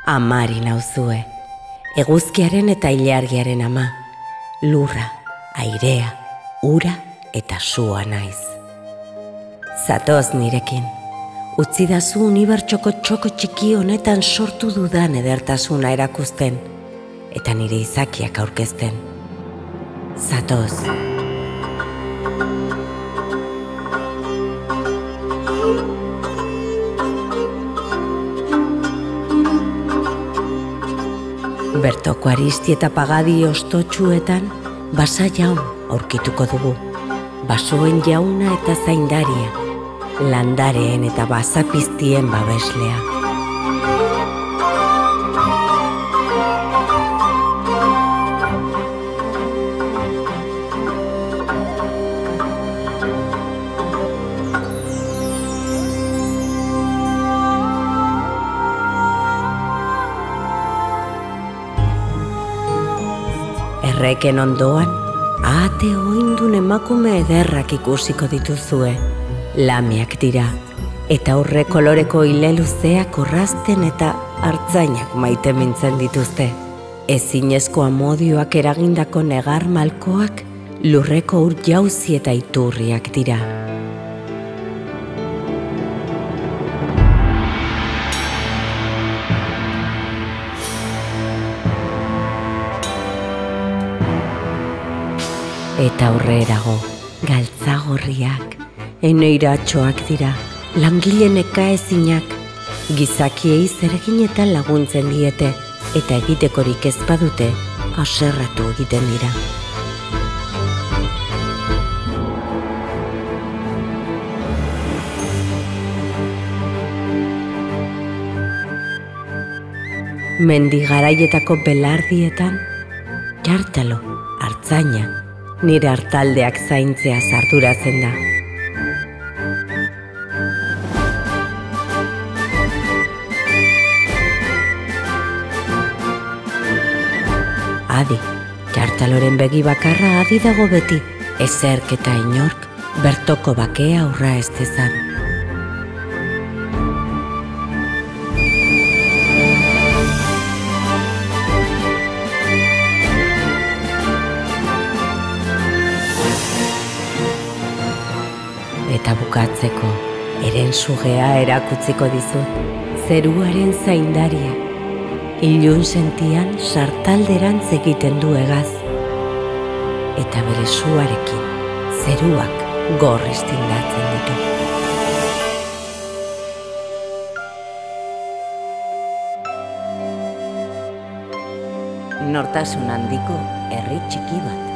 Amari nauzue, eguzkiaren eta ilargiaren ama, lurra, airea, ura eta sua naiz. Zatoz nirekin, utzidazu unibertsoko txoko txiki honetan sortu dudan edertasuna erakusten, eta nire izakiak aurkezten. Zatoz. Bertoko Aristi eta Pagadi ostotsuetan basa jaun aurkituko dugu. Basoen jauna eta zaindaria, landareen eta basapiztien babeslea. Erreken ondoan, ahate oindun emakume ederrak ikusiko dituzue. Lamiak dira, eta aurre koloreko ile luzeak orrazten eta hartzainak maite mintzen dituzte. Ezinezko amodioak eragindako negar malkoak lurreko ur jauzi eta iturriak dira. Eta aurrerago, galtzagorriak, enoiratxoak dira, langile nekaezinak, gizakiei zereginetan laguntzen diete, eta egitekorik ez badute, haserretu egiten dira. Mendi garaietako belardietan, jartalo, hartzaina, nire hartaldeak zaintzea arduratzen da. Adi, jartaloren begi bakarra adi dago beti, ezerk eta inork bertoko bakea aurra ez dezan. Eta bukatzeko, eren sugea erakutziko dizut, zeruaren zaindaria. Ilun sentian sartalderantz egiten du hegaz. Eta bere suarekin, zeruak gorriz tindatzen ditu. Nortasun handiko herri txiki bat.